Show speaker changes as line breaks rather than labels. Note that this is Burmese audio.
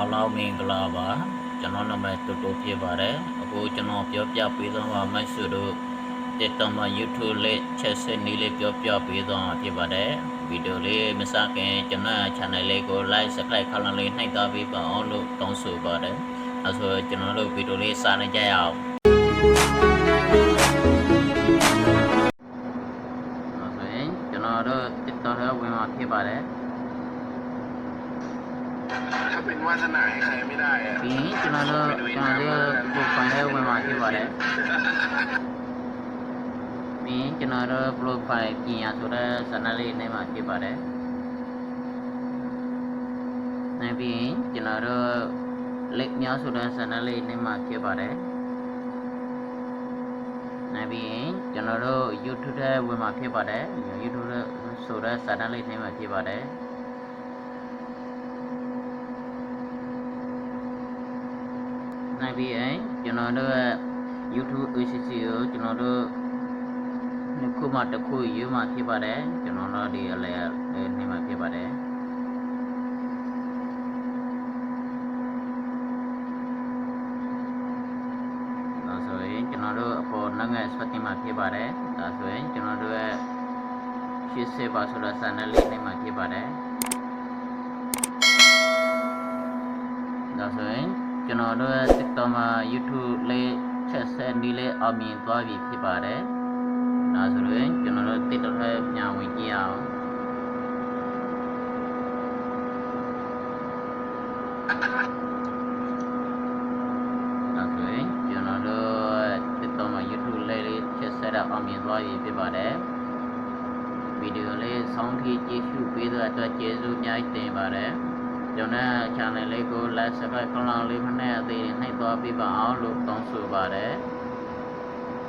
အားလုံးမင်္ဂလာပါကျွန်တော်နာမည်တူတူဖြစ်ပါတယ်အခုကျွန်တော်ပြောပြပေးသွားမှာမိုက်စုတို့တက်တော်မှာ YouTube လေးချက်စနည်းလေးပြောပြပေးသွားမှာဖြစ်ပါတယ်ဗီဒီယိုလေးမစခင်ကျွန်တော် channel လေးကို like subscribe ခလုံးလေးနှိုက်သားပေးပါအောင်လို့တောင်းဆိုပါတယ်အဲဆိုကျွန်တော်တို့ဗီဒီယိုလေးစနေကြရအောင်ဆိုရင်ကျွန်တော်တို့တက်တော်ထဲဝင်မှာဖြစ်ပါတယ်
ถ้าเป็นวาสนาให้ใครไม่ได้อะ
ပြီးရင်ကျွန်တော်တို့ဒီဖိုင်ထဲဝင်မှာဖြစ်ပါတယ်ပြီးရင်ကျွန်တော်တို့ profile ပြင်ရဆိုတဲ့စာနာလေးနဲ့မှာဖြစ်ပါတယ်နောက်ပြီးရင်ကျွန်တော်တို့ link များဆိုတဲ့စာနာလေးနဲ့မှာဖြစ်ပါတယ်နောက်ပြီးရင်ကျွန်တော်တို့ YouTube ထဲဝင်မှာဖြစ်ပါတယ် YouTube ဆိုတဲ့စာနာလေးနဲ့မှာဖြစ်ပါတယ်နိုင်ပြီးရင်ကျွန်တော်တို့ YouTube ACC ကိုကျွန်တော်တို့ခုမှတစ်ခုယူမှဖြစ်ပါတယ်ကျွန်တော်တို့ဒီအလဲနေမှဖြစ်ပါတယ်ဒါဆိုရင်ကျွန်တော်တို့အပေါ်နိုင်ငံစပတ်တင်မှဖြစ်ပါတယ်ဒါဆိုရင်ကျွန်တော်တို့ရဲ့ရှေ့ဆက်ပါဆိုတဲ့ channel လေးနေမှဖြစ်ပါတယ်ဒါဆိုရင်ကျွန်တော်တို့ TikTok မှာ YouTube လေးချက်ဆက်နည်းလေးအောင်မြင်သွားပြီဖြစ်ပါတယ်။ဒါဆိုရင်ကျွန်တော်တို့ TikTok ထဲပြန်ဝင်ကြည့်အောင်။ဒါဆိုရင်ကျွန်တော်တို့ TikTok မှာ YouTube လေးချက်ဆက်တော့အောင်မြင်သွားပြီဖြစ်ပါတယ်။ဗီဒီယိုလေးဆောင်းထိကြည့်ရှုပေးတဲ့အတွက်ကျေးဇူးအများကြီးတင်ပါတယ်။ကျွန်တော် channel လေးကို like subscribe ခလုံးလေးဖနဲ့အသေးနှိပ်သွားပြပါအောင်လို့တောင်းဆိုပါတယ်။